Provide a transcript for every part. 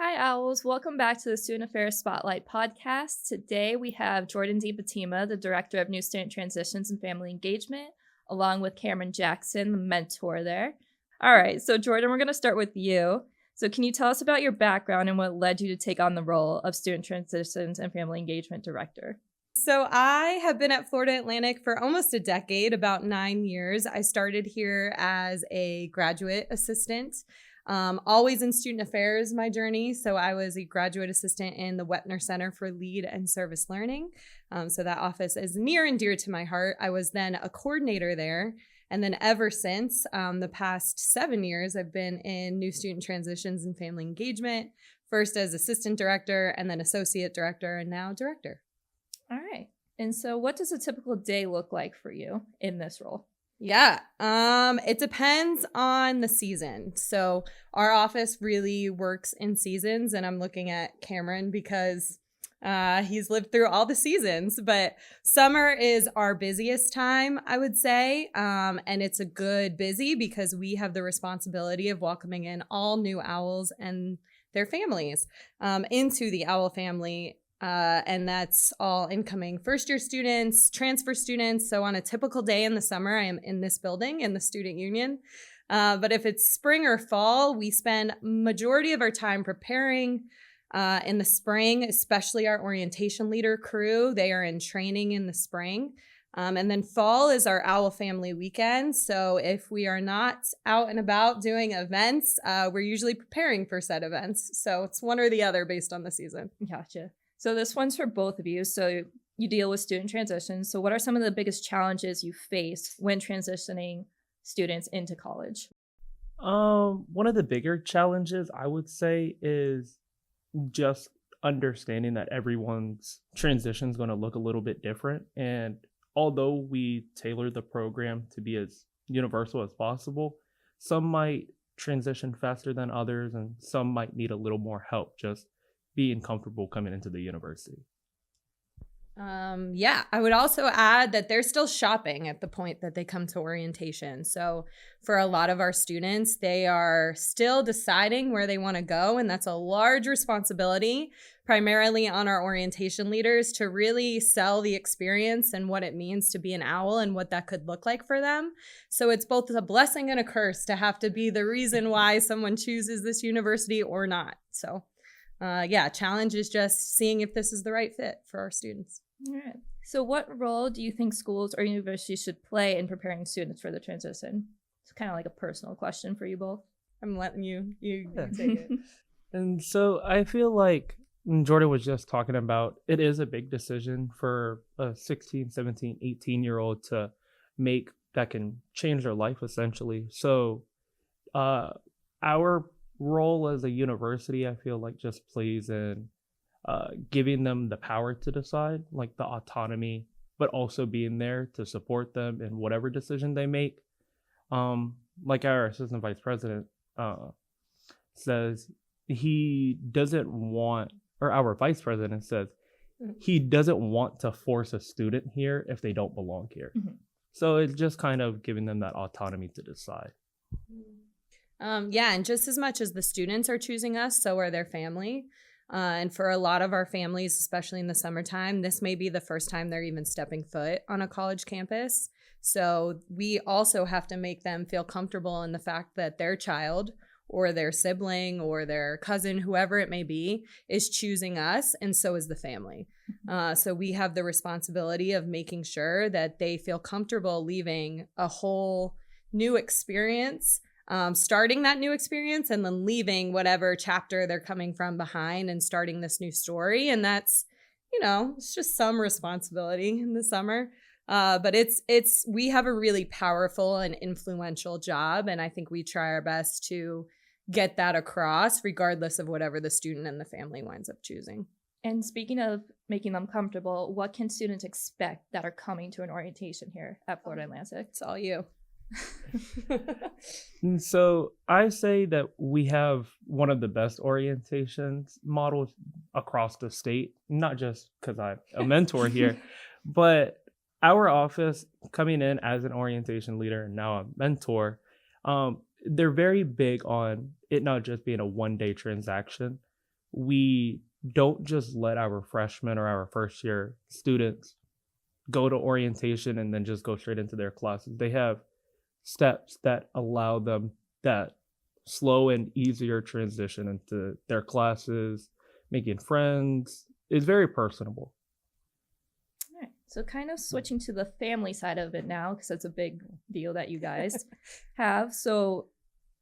Hi, Owls. Welcome back to the Student Affairs Spotlight podcast. Today we have Jordan DiPentima, the Director of New Student Transitions and Family Engagement, along with Cameron Jackson, the mentor there. All right, so Jordan, we're going to start with you. So can you tell us about your background and what led you to take on the role of Student Transitions and Family Engagement Director? So I have been at Florida Atlantic for almost a decade, about 9 years. I started here as a graduate assistant, always in student affairs, my journey. So I was a graduate assistant in the Wepner Center for Lead and Service Learning. So that office is near and dear to my heart. I was then a coordinator there. And then ever since the past 7 years, I've been in New Student Transitions and Family Engagement, first as assistant director and then associate director and now director. All right. And so what does a typical day look like for you in this role? Yeah, it depends on the season. So our office really works in seasons, and I'm looking at Cameron because he's lived through all the seasons. But summer is our busiest time, I would say, and it's a good busy because we have the responsibility of welcoming in all new owls and their families into the owl family. And that's all incoming first-year students, transfer students. So on a typical day in the summer, I am in this building in the student union. But if it's spring or fall, we spend majority of our time preparing. In the spring, especially our orientation leader crew, they are in training in the spring. And then fall is our owl family weekend. So if we are not out and about doing events, we're usually preparing for said events. So it's one or the other based on the season. Gotcha. So this one's for both of you. So you deal with student transitions. So what are some of the biggest challenges you face when transitioning students into college? One of the bigger challenges I would say is just understanding that everyone's transition is going to look a little bit different. And although we tailor the program to be as universal as possible, some might transition faster than others, and some might need a little more help just being comfortable coming into the university. Yeah, I would also add that they're still shopping at the point that they come to orientation. So for a lot of our students, they are still deciding where they want to go. And that's a large responsibility, primarily on our orientation leaders, to really sell the experience and what it means to be an owl and what that could look like for them. So it's both a blessing and a curse to have to be the reason why someone chooses this university or not. So challenge is just seeing if this is the right fit for our students. All right. So what role do you think schools or universities should play in preparing students for the transition? It's kind of like a personal question for you both. I'm letting you take it. And so I feel like Jordan was just talking about, it is a big decision for a 16, 17, 18-year-old to make that can change their life essentially. So our role as a university, I feel like, just plays in giving them the power to decide, like the autonomy, but also being there to support them in whatever decision they make. Like our assistant vice president says, he doesn't want, or our vice president says, he doesn't want to force a student here if they don't belong here. Mm-hmm. So it's just kind of giving them that autonomy to decide. And just as much as the students are choosing us, so are their family. And for a lot of our families, especially in the summertime, this may be the first time they're even stepping foot on a college campus. So we also have to make them feel comfortable in the fact that their child or their sibling or their cousin, whoever it may be, is choosing us, and so is the family. So we have the responsibility of making sure that they feel comfortable leaving a whole new experience, starting that new experience and then leaving whatever chapter they're coming from behind and starting this new story. And that's, it's just some responsibility in the summer. But we have a really powerful and influential job. And I think we try our best to get that across regardless of whatever the student and the family winds up choosing. And speaking of making them comfortable, what can students expect that are coming to an orientation here at Florida Atlantic? It's all you. So I say that we have one of the best orientation models across the state, not just because I'm a mentor here, but our office coming in as an orientation leader and now a mentor, they're very big on it not just being a one-day transaction. we don't just let our freshmen or our first year students go to orientation and then just go straight into their classes. They have steps that allow them that slow and easier transition into their classes, making friends. It's very personable. All right. So kind of switching to the family side of it now, because it's a big deal that you guys have. So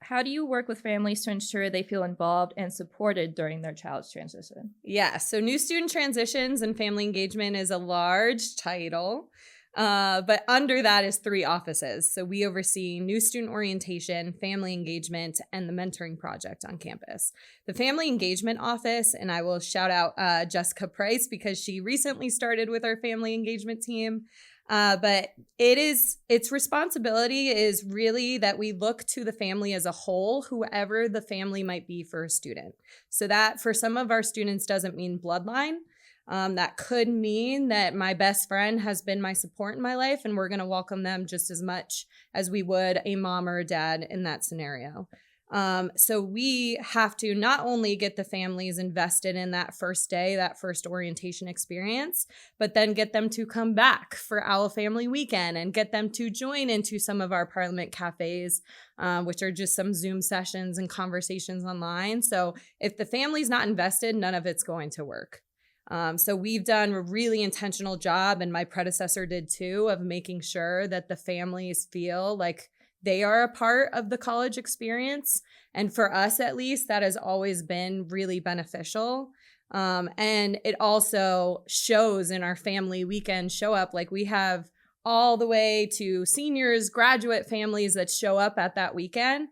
how do you work with families to ensure they feel involved and supported during their child's transition? Yeah, so new student transitions and family engagement is a large title, but under that is 3 offices. So we oversee new student orientation, family engagement, and the mentoring project on campus. The family engagement office, and I will shout out Jessica Price because she recently started with our family engagement team. But its responsibility is really that we look to the family as a whole, whoever the family might be for a student. So that for some of our students doesn't mean bloodline. That could mean that my best friend has been my support in my life, and we're going to welcome them just as much as we would a mom or a dad in that scenario. So we have to not only get the families invested in that first day, that first orientation experience, but then get them to come back for Owl Family Weekend and get them to join into some of our Parliament cafes, which are just some Zoom sessions and conversations online. So if the family's not invested, none of it's going to work. So we've done a really intentional job, and my predecessor did too, of making sure that the families feel like they are a part of the college experience. And for us, at least, that has always been really beneficial. And it also shows in our family weekend show up. Like we have all the way to seniors, graduate families that show up at that weekend,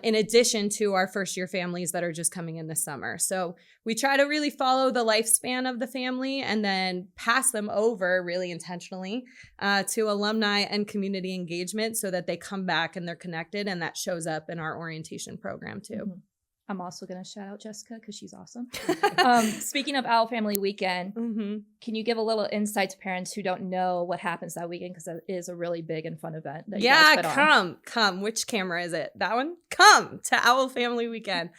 in addition to our first year families that are just coming in this summer. So we try to really follow the lifespan of the family and then pass them over really intentionally to alumni and community engagement so that they come back and they're connected, and that shows up in our orientation program too. Mm-hmm. I'm also going to shout out Jessica because she's awesome. Speaking of Owl Family Weekend, can you give a little insight to parents who don't know what happens that weekend? Because that is a really big and fun event that you guys put on. Come. Which camera is it? That one? Come to Owl Family Weekend.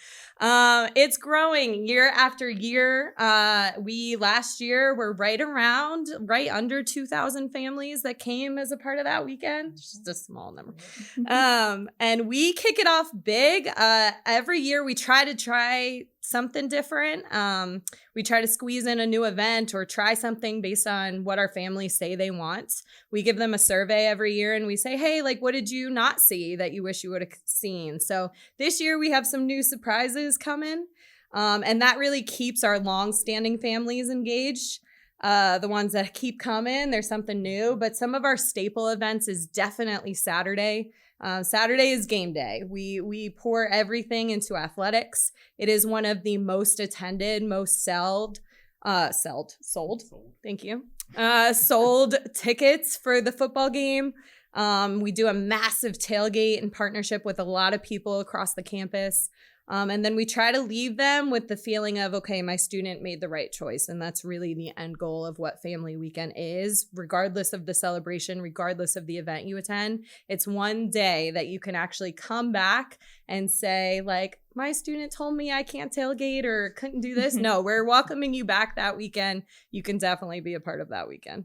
It's growing year after year. We last year were right under 2,000 families that came as a part of that weekend. It's just a small number. And we kick it off big. Every year we try something different. We try to squeeze in a new event or try something based on what our families say they want. We give them a survey every year and we say, hey, like, what did you not see that you wish you would have seen? So this year we have some new surprises coming. And that really keeps our long-standing families engaged. The ones that keep coming, there's something new. But some of our staple events is definitely Saturday. Saturday is game day. We pour everything into athletics. It is one of the most attended, most sold. Thank you. Sold tickets for the football game. We do a massive tailgate in partnership with a lot of people across the campus. And then we try to leave them with the feeling of, okay, my student made the right choice. And that's really the end goal of what Family Weekend is, regardless of the celebration, regardless of the event you attend. It's one day that you can actually come back and say, like, my student told me I can't tailgate or couldn't do this. No, we're welcoming you back that weekend. You can definitely be a part of that weekend.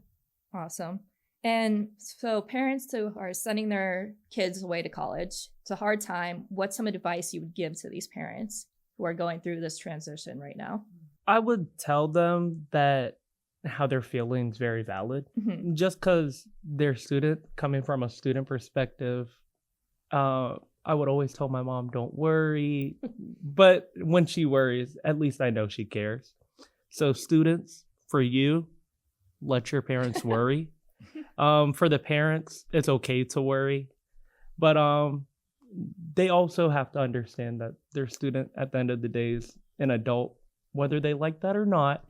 Awesome. And so parents who are sending their kids away to college, it's a hard time. What's some advice you would give to these parents who are going through this transition right now? I would tell them that how they're feeling is very valid. Just because they're student, coming from a student perspective, I would always tell my mom, don't worry. But when she worries, at least I know she cares. So students, for you, let your parents worry. For the parents, it's okay to worry, but they also have to understand that their student at the end of the day is an adult, whether they like that or not,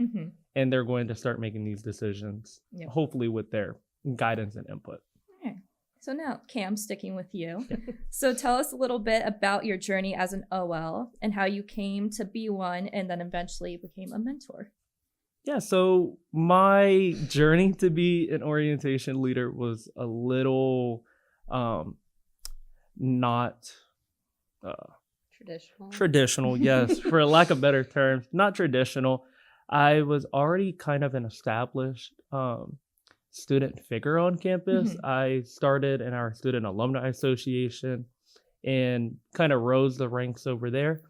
and they're going to start making these decisions, hopefully with their guidance and input. Okay. So now, Cam, sticking with you. So tell us a little bit about your journey as an OL and how you came to be one and then eventually became a mentor. Yeah, so my journey to be an orientation leader was a little not Traditional, yes. For lack of better terms, not traditional. I was already kind of an established student figure on campus. I started in our Student Alumni Association and kind of rose the ranks over there.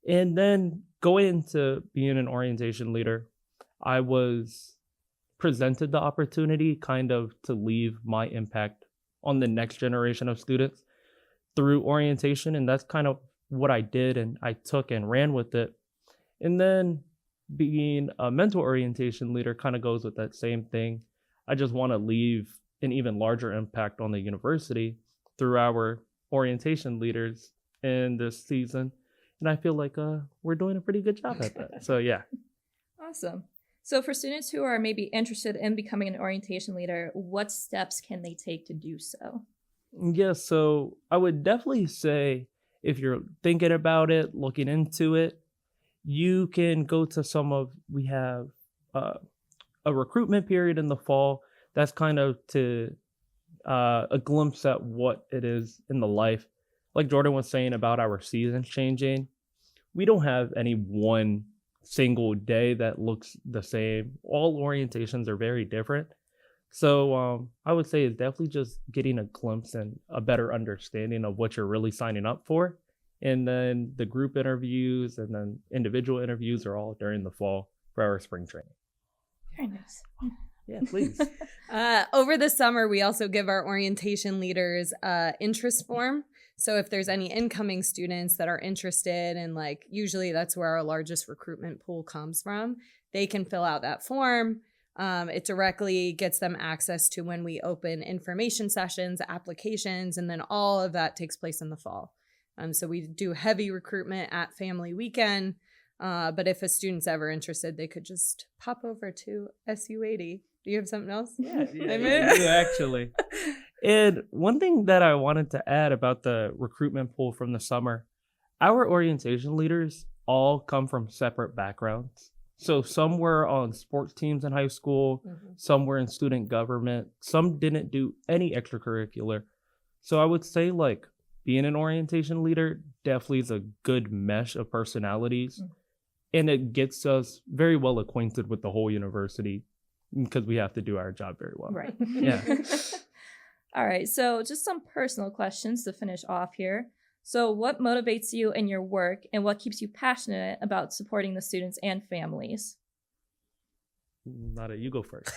And then going into being an orientation leader, I was presented the opportunity kind of to leave my impact on the next generation of students through orientation. And that's kind of what I did, and I took and ran with it. And then being a mentor orientation leader kind of goes with that same thing. I just want to leave an even larger impact on the university through our orientation leaders in this season. And I feel like we're doing a pretty good job at that. So, yeah. Awesome. So for students who are maybe interested in becoming an orientation leader, what steps can they take to do so? Yeah, so I would definitely say if you're thinking about it, looking into it, you can go to we have a recruitment period in the fall. That's kind of to a glimpse at what it is in the life. Like Jordan was saying about our seasons changing, we don't have any one single day that looks the same. All orientations are very different. So I would say it's definitely just getting a glimpse and a better understanding of what you're really signing up for. And then the group interviews and then individual interviews are all during the fall for our spring training. Very nice. Yeah, please. Over the summer, we also give our orientation leaders interest form. So if there's any incoming students that are interested, and like usually that's where our largest recruitment pool comes from, they can fill out that form. It directly gets them access to when we open information sessions, applications, and then all of that takes place in the fall. So we do heavy recruitment at Family Weekend. But if a student's ever interested, they could just pop over to SU80. Do you have something else? Yeah, I do actually. And one thing that I wanted to add about the recruitment pool from the summer, our orientation leaders all come from separate backgrounds. So some were on sports teams in high school, some were in student government, some didn't do any extracurricular. So I would say like being an orientation leader definitely is a good mesh of personalities. And it gets us very well acquainted with the whole university because we have to do our job very well. Right. Yeah. All right. So just some personal questions to finish off here. So what motivates you in your work and what keeps you passionate about supporting the students and families? Nada, you go first.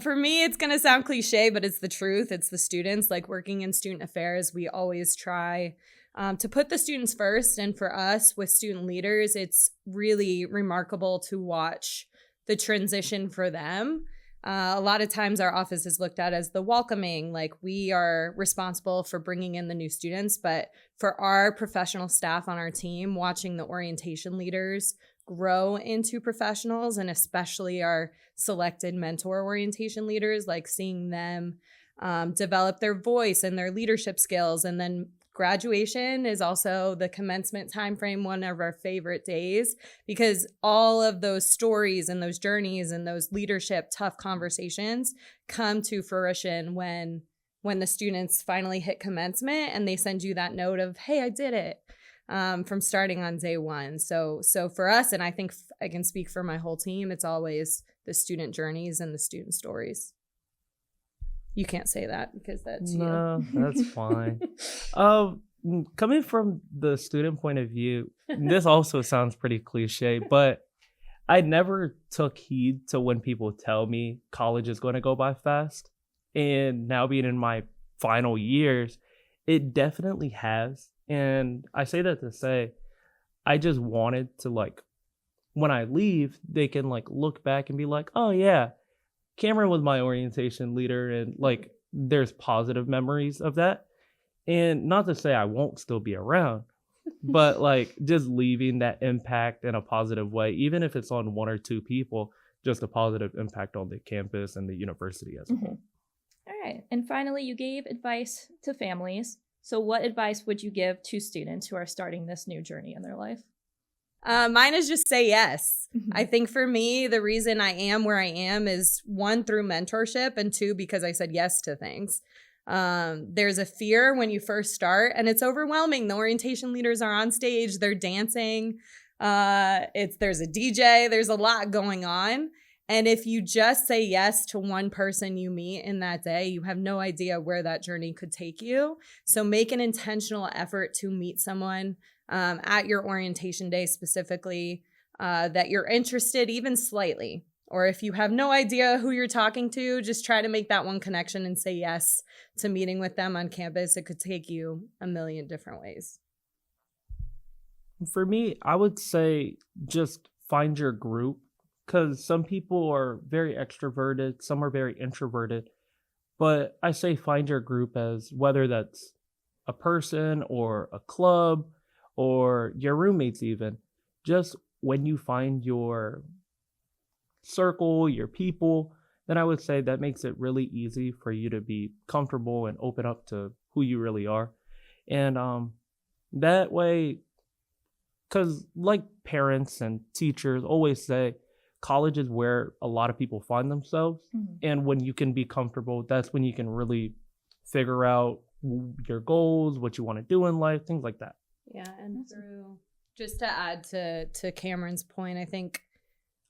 For me, it's going to sound cliche, but it's the truth. It's the students. Like working in student affairs, we always try to put the students first. And for us with student leaders, it's really remarkable to watch the transition for them. A lot of times our office is looked at as the welcoming, like we are responsible for bringing in the new students. But for our professional staff on our team, watching the orientation leaders grow into professionals, and especially our selected mentor orientation leaders, like seeing them develop their voice and their leadership skills. And then graduation is also the commencement timeframe, one of our favorite days, because all of those stories and those journeys and those leadership tough conversations come to fruition when the students finally hit commencement and they send you that note of, hey, I did it, from starting on day one. So for us, and I think I can speak for my whole team, it's always the student journeys and the student stories. You can't say that because that's no, that's fine. Coming from the student point of view, this also sounds pretty cliche, but I never took heed to when people tell me college is going to go by fast. And now being in my final years, it definitely has. And I say that to say, I just wanted to, like, when I leave, they can like look back and be like, oh yeah, Cameron was my orientation leader, and like there's positive memories of that. And not to say I won't still be around, but like just leaving that impact in a positive way, even if it's on one or two people, just a positive impact on the campus and the university as a whole. All right. And finally, you gave advice to families. So what advice would you give to students who are starting this new journey in their life? Mine is just say yes. I think for me, the reason I am where I am is 1, through mentorship, and 2, because I said yes to things. There's a fear when you first start, and it's overwhelming. The orientation leaders are on stage, they're dancing. There's a DJ, there's a lot going on. And if you just say yes to one person you meet in that day, you have no idea where that journey could take you. So make an intentional effort to meet someone at your orientation day specifically that you're interested even slightly. Or if you have no idea who you're talking to, just try to make that one connection and say yes to meeting with them on campus. It could take you a million different ways. For me, I would say just find your group, because some people are very extroverted, some are very introverted. But I say find your group as whether that's a person or a club or your roommates even. Just when you find your circle, your people, then I would say that makes it really easy for you to be comfortable and open up to who you really are. And that way, because like parents and teachers always say, college is where a lot of people find themselves. Mm-hmm. And when you can be comfortable, that's when you can really figure out your goals, what you want to do in life, things like that. Yeah, and through, just to add to Cameron's point, I think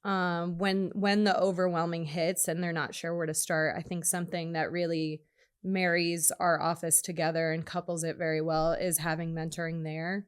when the overwhelming hits and they're not sure where to start, I think something that really marries our office together and couples it very well is having mentoring there.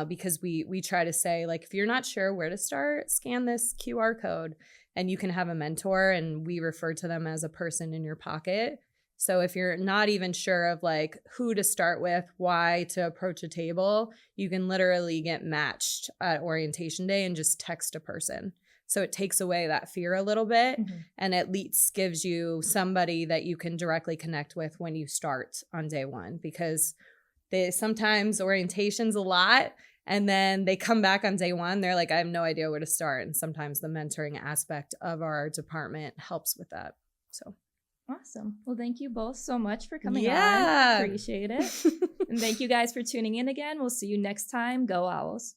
Because we try to say, like, if you're not sure where to start, scan this QR code and you can have a mentor, and we refer to them as a person in your pocket. So if you're not even sure of like who to start with, why to approach a table, you can literally get matched at orientation day and just text a person. So it takes away that fear a little bit, mm-hmm. and at least gives you somebody that you can directly connect with when you start on day one, because sometimes orientation's a lot, and then they come back on day one, they're like, I have no idea where to start. And sometimes the mentoring aspect of our department helps with that. So awesome. Well, thank you both so much for coming on. Appreciate it. And thank you guys for tuning in again. We'll see you next time. Go Owls.